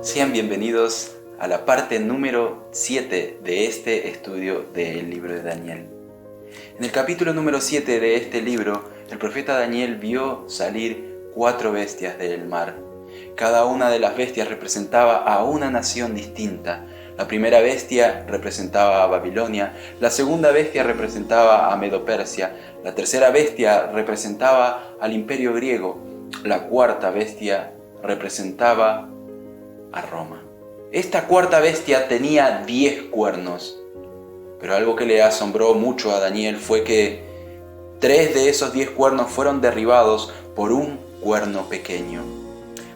Sean bienvenidos a la parte número 7 de este estudio del libro de Daniel. En el capítulo número 7 de este libro, el profeta Daniel vio salir 4 bestias del mar. Cada una de las bestias representaba a una nación distinta. La primera bestia representaba a Babilonia, la segunda bestia representaba a Medo-Persia, la tercera bestia representaba al imperio griego, la cuarta bestia representaba a Roma. Esta cuarta bestia tenía 10 cuernos, pero algo que le asombró mucho a Daniel fue que 3 de esos 10 cuernos fueron derribados por un cuerno pequeño.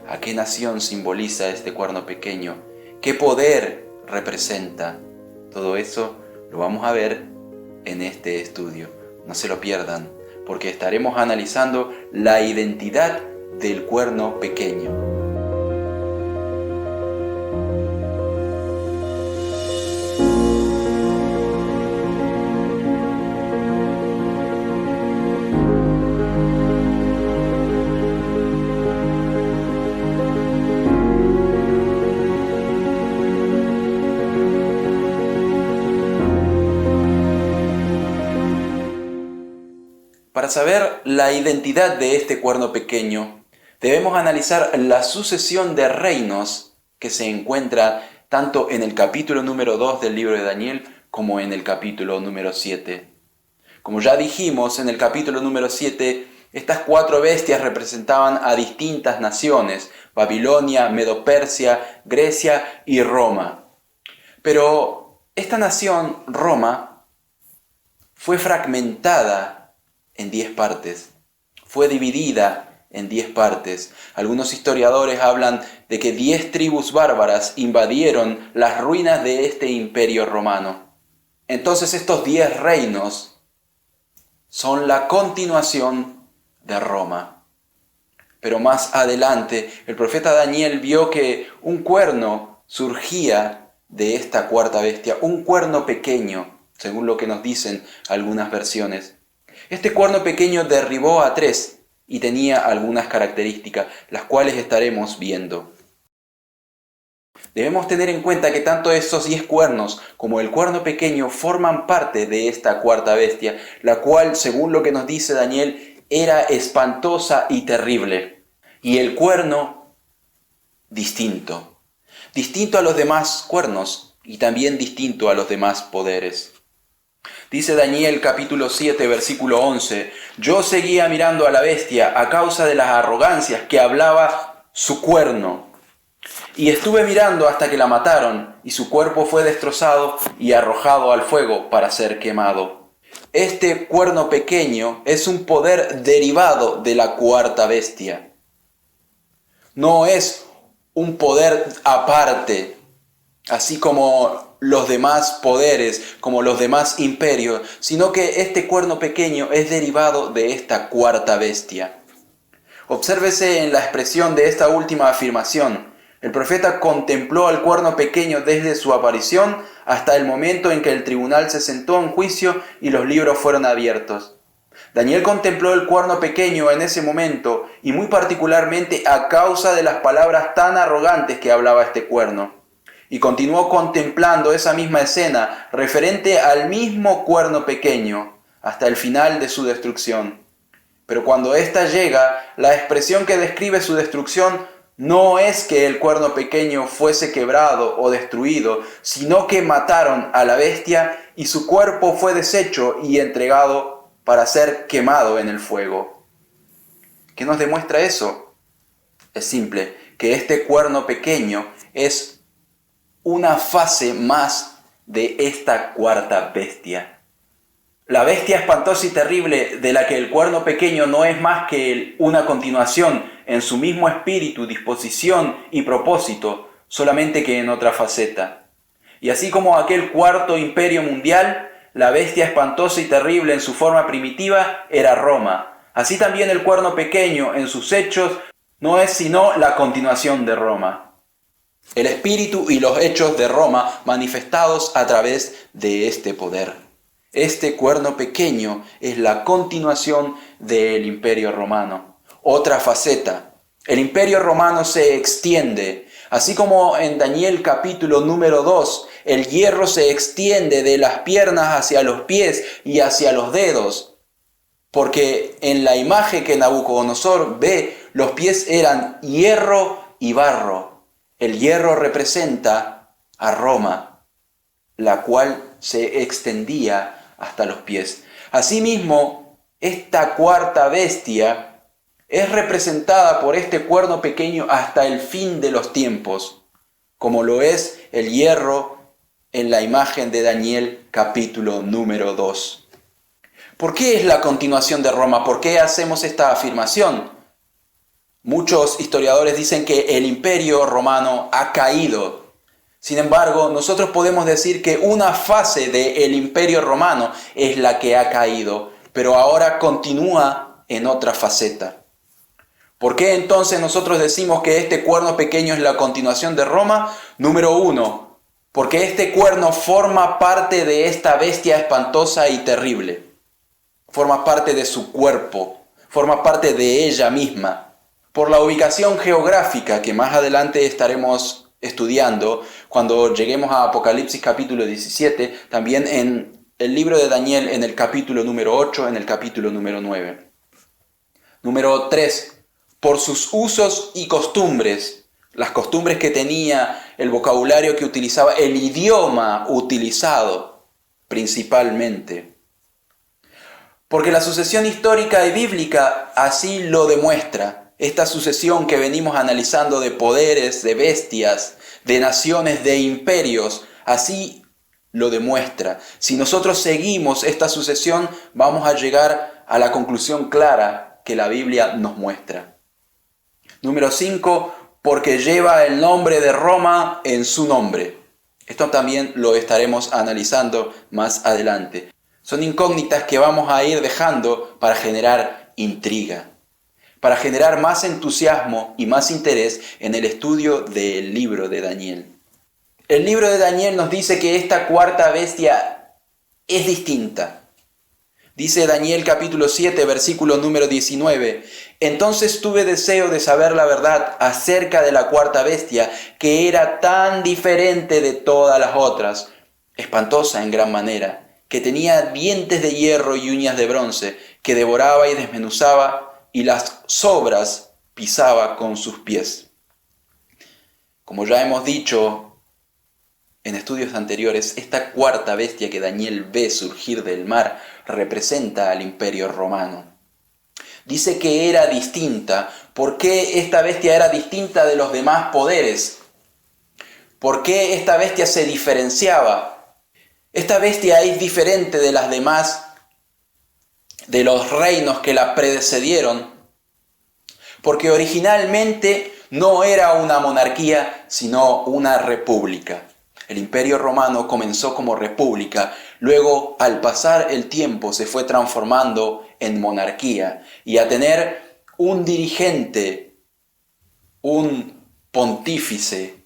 ¿A qué nación simboliza este cuerno pequeño? ¿Qué poder representa? Todo eso lo vamos a ver en este estudio. No se lo pierdan, porque estaremos analizando la identidad del cuerno pequeño. Para saber la identidad de este cuerno pequeño, debemos analizar la sucesión de reinos que se encuentra tanto en el capítulo número 2 del libro de Daniel como en el capítulo número 7. Como ya dijimos, en el capítulo número 7, estas 4 bestias representaban a distintas naciones: Babilonia, Medo-Persia, Grecia y Roma. Pero esta nación, Roma, fue fragmentada en 10 partes. Fue dividida en 10 partes. Algunos historiadores hablan de que 10 tribus bárbaras invadieron las ruinas de este imperio romano. Entonces estos 10 reinos son la continuación de Roma. Pero más adelante el profeta Daniel vio que un cuerno surgía de esta cuarta bestia, un cuerno pequeño, según lo que nos dicen algunas versiones. Este cuerno pequeño derribó a 3 y tenía algunas características, las cuales estaremos viendo. Debemos tener en cuenta que tanto esos 10 cuernos como el cuerno pequeño forman parte de esta cuarta bestia, la cual, según lo que nos dice Daniel, era espantosa y terrible. Y el cuerno distinto a los demás cuernos y también distinto a los demás poderes. Dice Daniel capítulo 7 versículo 11: yo seguía mirando a la bestia a causa de las arrogancias que hablaba su cuerno. Y estuve mirando hasta que la mataron, y su cuerpo fue destrozado y arrojado al fuego para ser quemado. Este cuerno pequeño es un poder derivado de la cuarta bestia. No es un poder aparte, así como los demás poderes, como los demás imperios, sino que este cuerno pequeño es derivado de esta cuarta bestia. Obsérvese en la expresión de esta última afirmación. El profeta contempló al cuerno pequeño desde su aparición hasta el momento en que el tribunal se sentó en juicio y los libros fueron abiertos. Daniel contempló el cuerno pequeño en ese momento y muy particularmente a causa de las palabras tan arrogantes que hablaba este cuerno. Y continuó contemplando esa misma escena referente al mismo cuerno pequeño hasta el final de su destrucción. Pero cuando ésta llega, la expresión que describe su destrucción no es que el cuerno pequeño fuese quebrado o destruido, sino que mataron a la bestia y su cuerpo fue deshecho y entregado para ser quemado en el fuego. ¿Qué nos demuestra eso? Es simple, que este cuerno pequeño es una fase más de esta cuarta bestia. La bestia espantosa y terrible de la que el cuerno pequeño no es más que una continuación en su mismo espíritu, disposición y propósito, solamente que en otra faceta. Y así como aquel cuarto imperio mundial, la bestia espantosa y terrible en su forma primitiva era Roma. Así también el cuerno pequeño en sus hechos no es sino la continuación de Roma. El espíritu y los hechos de Roma manifestados a través de este poder. Este cuerno pequeño es la continuación del imperio romano. Otra faceta. El imperio romano se extiende Así como en Daniel capítulo número 2, el hierro se extiende de las piernas hacia los pies y hacia los dedos, porque en la imagen que Nabucodonosor ve, los pies eran hierro y barro. El hierro representa a Roma, la cual se extendía hasta los pies. Asimismo, esta cuarta bestia es representada por este cuerno pequeño hasta el fin de los tiempos, como lo es el hierro en la imagen de Daniel capítulo número 2. ¿Por qué es la continuación de Roma? ¿Por qué hacemos esta afirmación? Muchos historiadores dicen que el imperio romano ha caído. Sin embargo, nosotros podemos decir que una fase del imperio romano es la que ha caído, pero ahora continúa en otra faceta. ¿Por qué entonces nosotros decimos que este cuerno pequeño es la continuación de Roma? Número 1, porque este cuerno forma parte de esta bestia espantosa y terrible. Forma parte de su cuerpo, forma parte de ella misma. Por la ubicación geográfica que más adelante estaremos estudiando, cuando lleguemos a Apocalipsis capítulo 17, también en el libro de Daniel en el capítulo número 8, en el capítulo número 9. Número 3. Por sus usos y costumbres, las costumbres que tenía, el vocabulario que utilizaba, el idioma utilizado principalmente. Porque la sucesión histórica y bíblica así lo demuestra. Esta sucesión que venimos analizando de poderes, de bestias, de naciones, de imperios, así lo demuestra. Si nosotros seguimos esta sucesión, vamos a llegar a la conclusión clara que la Biblia nos muestra. Número 5, porque lleva el nombre de Roma en su nombre. Esto también lo estaremos analizando más adelante. Son incógnitas que vamos a ir dejando para generar intriga, para generar más entusiasmo y más interés en el estudio del libro de Daniel. El libro de Daniel nos dice que esta cuarta bestia es distinta. Dice Daniel capítulo 7, versículo número 19. Entonces tuve deseo de saber la verdad acerca de la cuarta bestia, que era tan diferente de todas las otras, espantosa en gran manera, que tenía dientes de hierro y uñas de bronce, que devoraba y desmenuzaba, y las sobras pisaba con sus pies. Como ya hemos dicho en estudios anteriores, esta cuarta bestia que Daniel ve surgir del mar representa al imperio romano. Dice que era distinta. ¿Por qué esta bestia era distinta de los demás poderes? ¿Por qué esta bestia se diferenciaba? Esta bestia es diferente de las demás, de los reinos que la precedieron, porque originalmente no era una monarquía, sino una república. El Imperio Romano comenzó como república, luego al pasar el tiempo se fue transformando en monarquía y a tener un dirigente, un pontífice.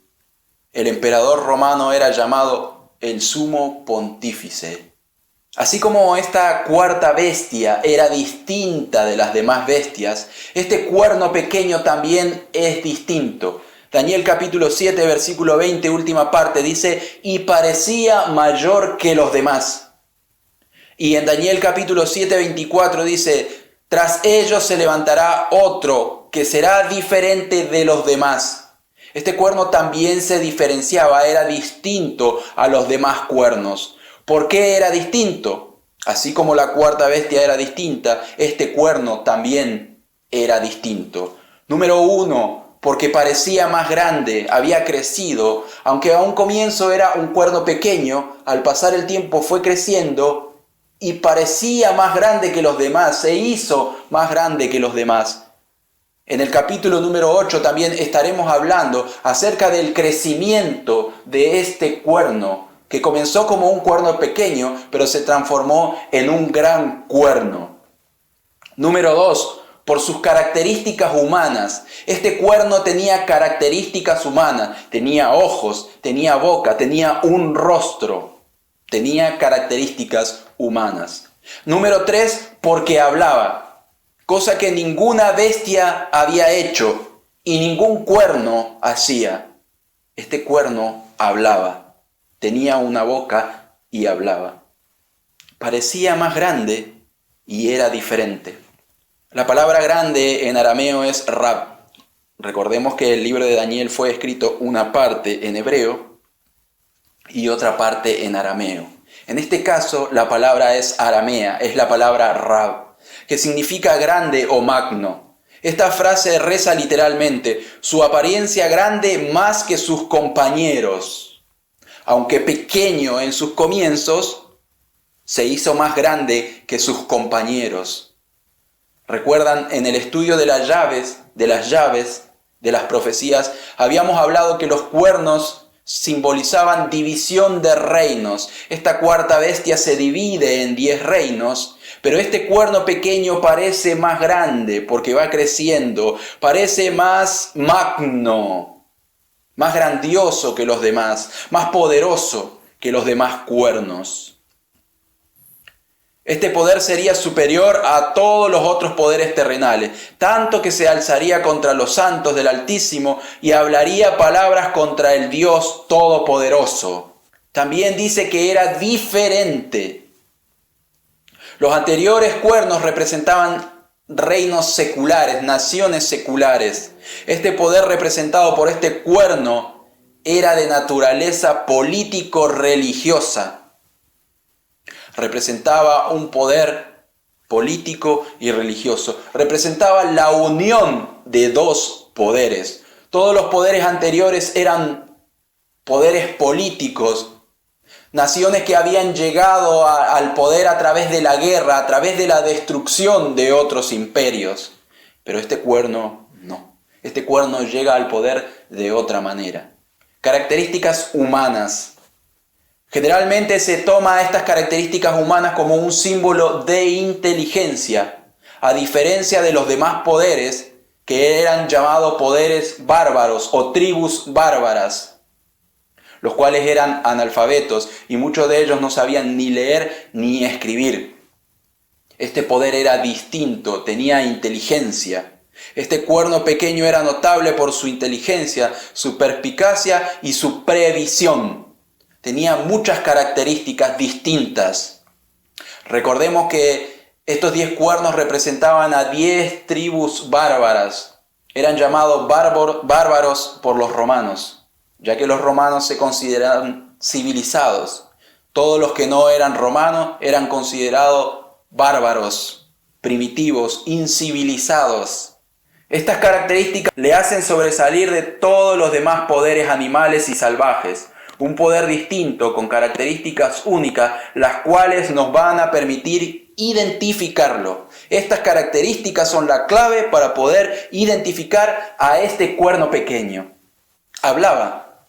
El emperador romano era llamado el sumo pontífice. Así como esta cuarta bestia era distinta de las demás bestias, este cuerno pequeño también es distinto. Daniel capítulo 7, versículo 20, última parte, dice, y parecía mayor que los demás. Y en Daniel capítulo 7, 24 dice, tras ellos se levantará otro que será diferente de los demás. Este cuerno también se diferenciaba, era distinto a los demás cuernos. ¿Por qué era distinto? Así como la cuarta bestia era distinta, este cuerno también era distinto. Número 1. Porque parecía más grande, había crecido, aunque a un comienzo era un cuerno pequeño, al pasar el tiempo fue creciendo y parecía más grande que los demás, se hizo más grande que los demás. En el capítulo número 8 también estaremos hablando acerca del crecimiento de este cuerno, que comenzó como un cuerno pequeño, pero se transformó en un gran cuerno. Número 2. Por sus características humanas. Este cuerno tenía características humanas, tenía ojos, tenía boca, tenía un rostro, tenía características humanas. Número 3, porque hablaba, cosa que ninguna bestia había hecho y ningún cuerno hacía. Este cuerno hablaba, tenía una boca y hablaba. Parecía más grande y era diferente. La palabra grande en arameo es rab. Recordemos que el libro de Daniel fue escrito una parte en hebreo y otra parte en arameo. En este caso, la palabra es aramea, es la palabra rab, que significa grande o magno. Esta frase reza literalmente, su apariencia grande más que sus compañeros. Aunque pequeño en sus comienzos, se hizo más grande que sus compañeros. ¿Recuerdan? En el estudio de las llaves, de las profecías, habíamos hablado que los cuernos simbolizaban división de reinos. Esta cuarta bestia se divide en 10 reinos, pero este cuerno pequeño parece más grande porque va creciendo, parece más magno, más grandioso que los demás, más poderoso que los demás cuernos. Este poder sería superior a todos los otros poderes terrenales, tanto que se alzaría contra los santos del Altísimo y hablaría palabras contra el Dios Todopoderoso. También dice que era diferente. Los anteriores cuernos representaban reinos seculares, naciones seculares. Este poder representado por este cuerno era de naturaleza político-religiosa. Representaba un poder político y religioso. Representaba la unión de dos poderes. Todos los poderes anteriores eran poderes políticos, naciones que habían llegado al poder a través de la guerra, a través de la destrucción de otros imperios. Pero este cuerno no. Este cuerno llega al poder de otra manera. Características humanas. Generalmente se toma estas características humanas como un símbolo de inteligencia, a diferencia de los demás poderes que eran llamados poderes bárbaros o tribus bárbaras, los cuales eran analfabetos y muchos de ellos no sabían ni leer ni escribir. Este poder era distinto, tenía inteligencia. Este cuerno pequeño era notable por su inteligencia, su perspicacia y su previsión. Tenía muchas características distintas. Recordemos que estos 10 cuernos representaban a 10 tribus bárbaras. Eran llamados bárbaros por los romanos, ya que los romanos se consideraban civilizados. Todos los que no eran romanos eran considerados bárbaros, primitivos, incivilizados. Estas características le hacen sobresalir de todos los demás poderes animales y salvajes. Un poder distinto, con características únicas, las cuales nos van a permitir identificarlo. Estas características son la clave para poder identificar a este cuerno pequeño. Hablaba.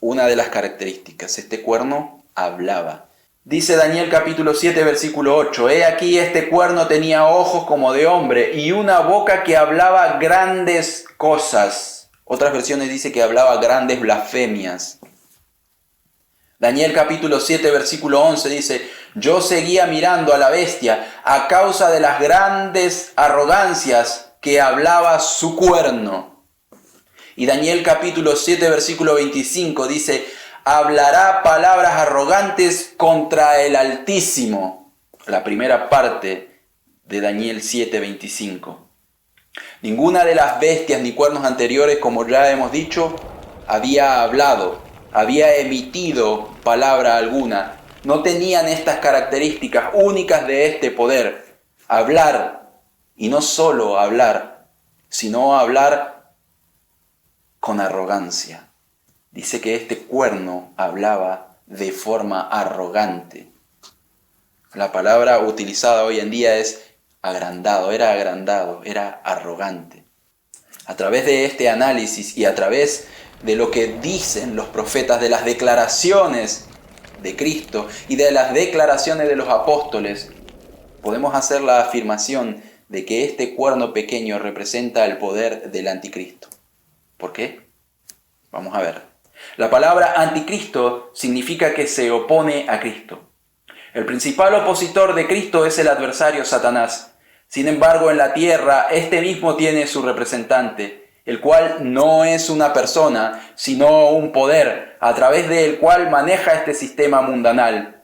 Una de las características, este cuerno hablaba. Dice Daniel capítulo 7, versículo 8, «He aquí este cuerno tenía ojos como de hombre y una boca que hablaba grandes cosas». Otras versiones dice que hablaba grandes blasfemias. Daniel capítulo 7, versículo 11 dice, «Yo seguía mirando a la bestia a causa de las grandes arrogancias que hablaba su cuerno». Y Daniel capítulo 7, versículo 25 dice, «Hablará palabras arrogantes contra el Altísimo». La primera parte de Daniel 7, 25. Ninguna de las bestias ni cuernos anteriores, como ya hemos dicho, había hablado, había emitido palabra alguna. No tenían estas características únicas de este poder. Hablar, y no solo hablar, sino hablar con arrogancia. Dice que este cuerno hablaba de forma arrogante. La palabra utilizada hoy en día es agrandado, era arrogante. A través de este análisis y a través de lo que dicen los profetas, de las declaraciones de Cristo y de las declaraciones de los apóstoles, podemos hacer la afirmación de que este cuerno pequeño representa el poder del anticristo. ¿Por qué? Vamos a ver. La palabra anticristo significa que se opone a Cristo. El principal opositor de Cristo es el adversario Satanás. Sin embargo, en la tierra, este mismo tiene su representante. el cual no es una persona, sino un poder, a través del cual maneja este sistema mundanal.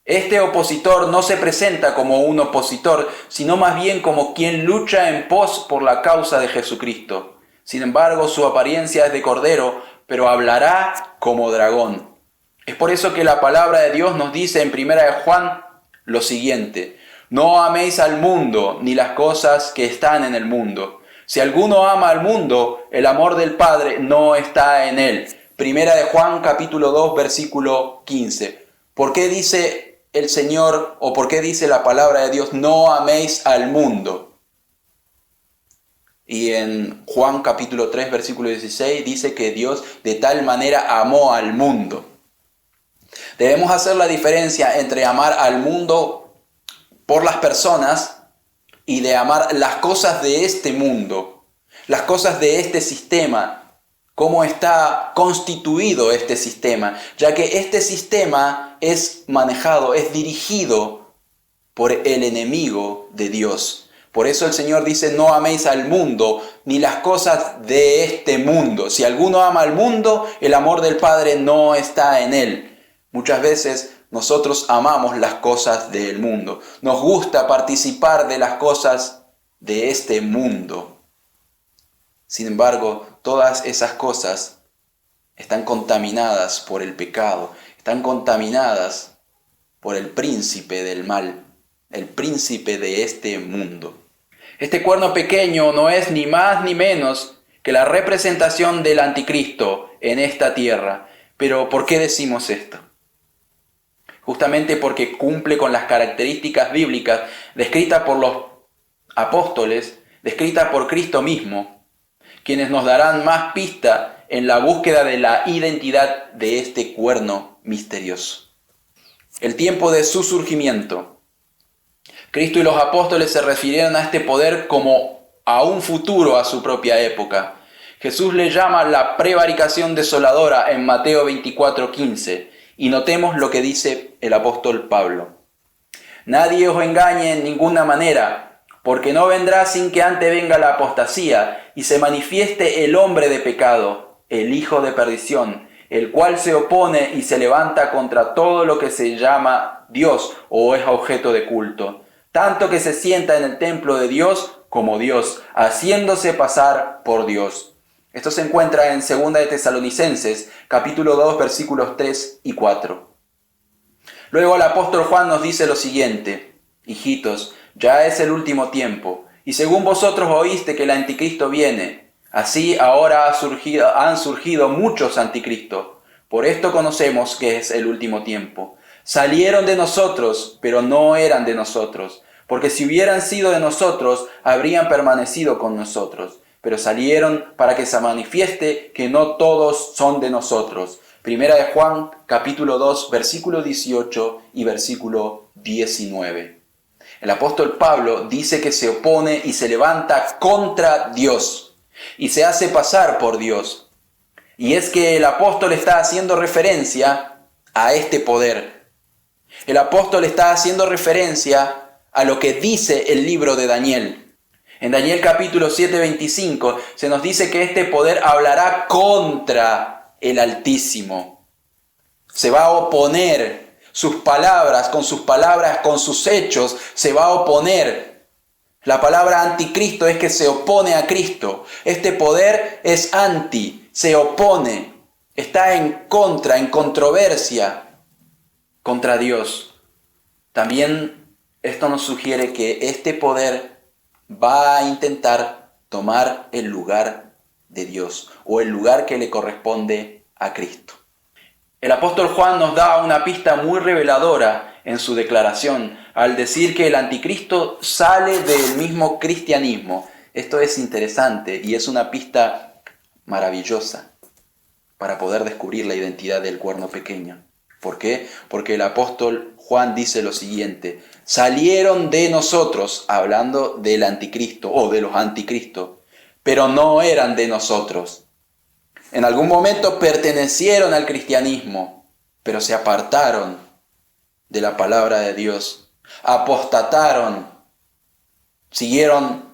Este opositor no se presenta como un opositor, sino más bien como quien lucha en pos por la causa de Jesucristo. Sin embargo, su apariencia es de cordero, pero hablará como dragón. Es por eso que la palabra de Dios nos dice en 1 de Juan lo siguiente: no améis al mundo ni las cosas que están en el mundo. Si alguno ama al mundo, el amor del Padre no está en él. 1 de Juan capítulo 2 versículo 15. ¿Por qué dice el Señor, o por qué dice la palabra de Dios, no améis al mundo? Y en Juan capítulo 3 versículo 16 dice que Dios de tal manera amó al mundo. Debemos hacer la diferencia entre amar al mundo por las personas y de amar las cosas de este mundo, las cosas de este sistema, cómo está constituido este sistema, ya que este sistema es manejado, es dirigido por el enemigo de Dios. Por eso el Señor dice, no améis al mundo, ni las cosas de este mundo. Si alguno ama al mundo, el amor del Padre no está en él. Muchas veces nosotros amamos las cosas del mundo. Nos gusta participar de las cosas de este mundo. Sin embargo, todas esas cosas están contaminadas por el pecado, están contaminadas por el príncipe del mal, el príncipe de este mundo. Este cuerno pequeño no es ni más ni menos que la representación del anticristo en esta tierra. Pero ¿por qué decimos esto? Justamente porque cumple con las características bíblicas descritas por los apóstoles, descritas por Cristo mismo, quienes nos darán más pista en la búsqueda de la identidad de este cuerno misterioso. El tiempo de su surgimiento. Cristo y los apóstoles se refirieron a este poder como a un futuro a su propia época. Jesús le llama la prevaricación desoladora en Mateo 24:15. Y notemos lo que dice el apóstol Pablo. Nadie os engañe en ninguna manera, porque no vendrá sin que antes venga la apostasía y se manifieste el hombre de pecado, el hijo de perdición, el cual se opone y se levanta contra todo lo que se llama Dios o es objeto de culto, tanto que se sienta en el templo de Dios como Dios, haciéndose pasar por Dios. Esto se encuentra en 2 de Tesalonicenses, capítulo 2, versículos 3 y 4. Luego el apóstol Juan nos dice lo siguiente: hijitos, ya es el último tiempo, y según vosotros oíste que el anticristo viene, así ahora han surgido muchos anticristos. Por esto conocemos que es el último tiempo. Salieron de nosotros, pero no eran de nosotros, porque si hubieran sido de nosotros, habrían permanecido con nosotros. Pero salieron para que se manifieste que no todos son de nosotros. Primera de Juan, capítulo 2, versículo 18 y versículo 19. El apóstol Pablo dice que se opone y se levanta contra Dios y se hace pasar por Dios. Y es que el apóstol está haciendo referencia a este poder. El apóstol está haciendo referencia a lo que dice el libro de Daniel. En Daniel capítulo 7:25 se nos dice que este poder hablará contra el Altísimo. Se va a oponer sus palabras, con sus hechos, se va a oponer. La palabra anticristo es que se opone a Cristo. Este poder es anti, se opone, está en contra, en controversia contra Dios. También esto nos sugiere que este poder va a intentar tomar el lugar de Dios o el lugar que le corresponde a Cristo. El apóstol Juan nos da una pista muy reveladora en su declaración al decir que el anticristo sale del mismo cristianismo. Esto es interesante y es una pista maravillosa para poder descubrir la identidad del cuerno pequeño. ¿Por qué? Porque el apóstol Juan dice lo siguiente: salieron de nosotros, hablando del anticristo o de los anticristos, pero no eran de nosotros. En algún momento pertenecieron al cristianismo, pero se apartaron de la palabra de Dios, apostataron, siguieron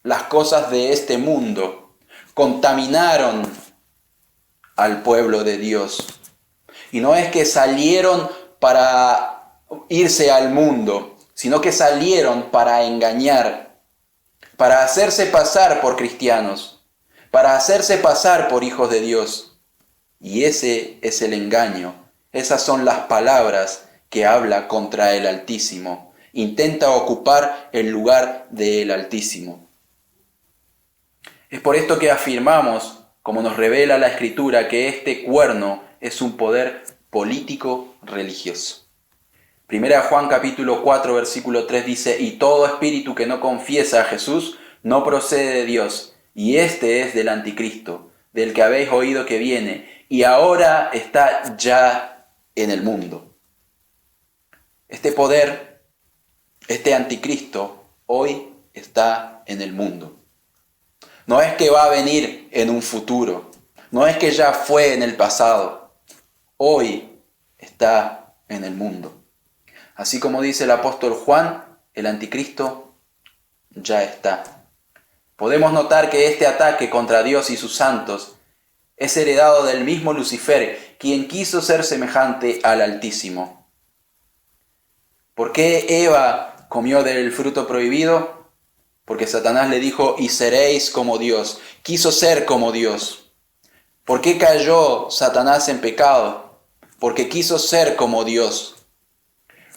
las cosas de este mundo, contaminaron al pueblo de Dios. Y no es que salieron para irse al mundo, sino que salieron para engañar, para hacerse pasar por cristianos, para hacerse pasar por hijos de Dios. Y ese es el engaño. Esas son las palabras que habla contra el Altísimo. Intenta ocupar el lugar del Altísimo. Es por esto que afirmamos, como nos revela la Escritura, que este cuerno es un poder político religioso. Primera Juan capítulo 4 versículo 3 dice: y todo espíritu que no confiesa a Jesús no procede de Dios, y este es del anticristo, del que habéis oído que viene, y ahora está ya en el mundo. Este poder, este anticristo, hoy está en el mundo. No es que va a venir en un futuro, no es que ya fue en el pasado, hoy está en el mundo. Así como dice el apóstol Juan, el anticristo ya está. Podemos notar que este ataque contra Dios y sus santos es heredado del mismo Lucifer, quien quiso ser semejante al Altísimo. ¿Por qué Eva comió del fruto prohibido? Porque Satanás le dijo: y seréis como Dios. Quiso ser como Dios. ¿Por qué cayó Satanás en pecado? Porque quiso ser como Dios.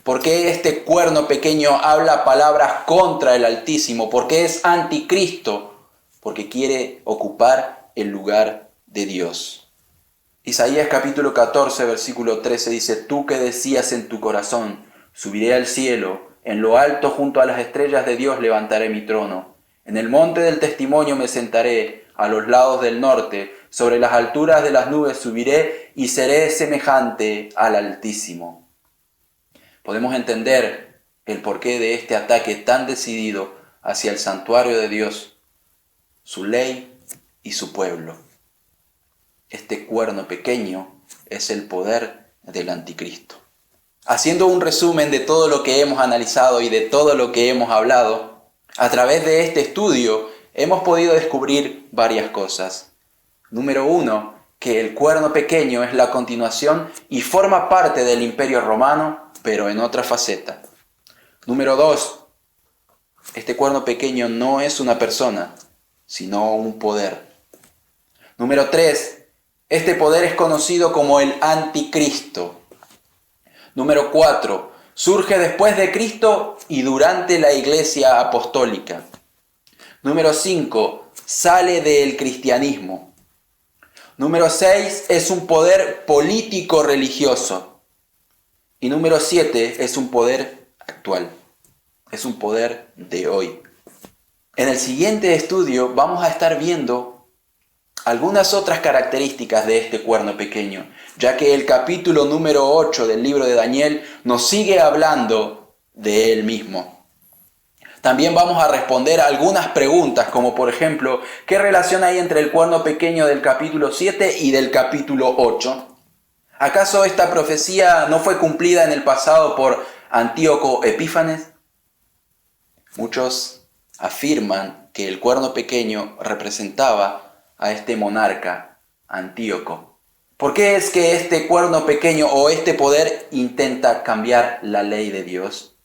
¿Por qué este cuerno pequeño habla palabras contra el Altísimo? Porque es anticristo. Porque quiere ocupar el lugar de Dios. Isaías capítulo 14, versículo 13 dice: tú que decías en tu corazón, subiré al cielo, en lo alto junto a las estrellas de Dios levantaré mi trono. En el monte del testimonio me sentaré, a los lados del norte, sobre las alturas de las nubes subiré y seré semejante al Altísimo. Podemos entender el porqué de este ataque tan decidido hacia el santuario de Dios, su ley y su pueblo. Este cuerno pequeño es el poder del anticristo. Haciendo un resumen de todo lo que hemos analizado y de todo lo que hemos hablado, a través de este estudio hemos podido descubrir varias cosas. Número 1, que el cuerno pequeño es la continuación y forma parte del Imperio Romano, pero en otra faceta. Número 2, este cuerno pequeño no es una persona, sino un poder. Número 3, este poder es conocido como el anticristo. Número 4, surge después de Cristo y durante la Iglesia Apostólica. Número 5, sale del cristianismo. Número 6, es un poder político religioso. Y número 7, es un poder actual. Es un poder de hoy. En el siguiente estudio vamos a estar viendo algunas otras características de este cuerno pequeño, ya que el capítulo número 8 del libro de Daniel nos sigue hablando de él mismo. También vamos a responder algunas preguntas, como por ejemplo, ¿qué relación hay entre el cuerno pequeño del capítulo 7 y del capítulo 8? ¿Acaso esta profecía no fue cumplida en el pasado por Antíoco Epífanes? Muchos afirman que el cuerno pequeño representaba a este monarca, Antíoco. ¿Por qué es que este cuerno pequeño o este poder intenta cambiar la ley de Dios?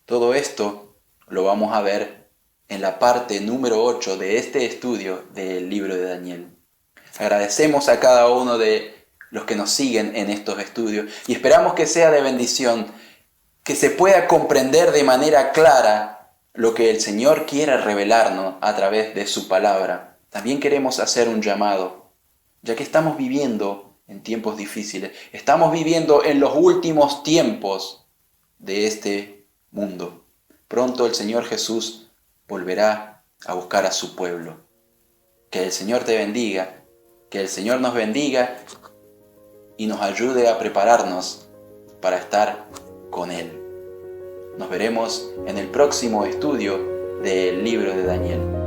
Todo esto lo vamos a ver en la parte número 8 de este estudio del libro de Daniel. Agradecemos a cada uno de los que nos siguen en estos estudios y esperamos que sea de bendición, que se pueda comprender de manera clara lo que el Señor quiere revelarnos a través de su palabra. También queremos hacer un llamado, ya que estamos viviendo en tiempos difíciles, estamos viviendo en los últimos tiempos de este mundo. Pronto el Señor Jesús volverá a buscar a su pueblo. Que el Señor te bendiga, que el Señor nos bendiga y nos ayude a prepararnos para estar con Él. Nos veremos en el próximo estudio del libro de Daniel.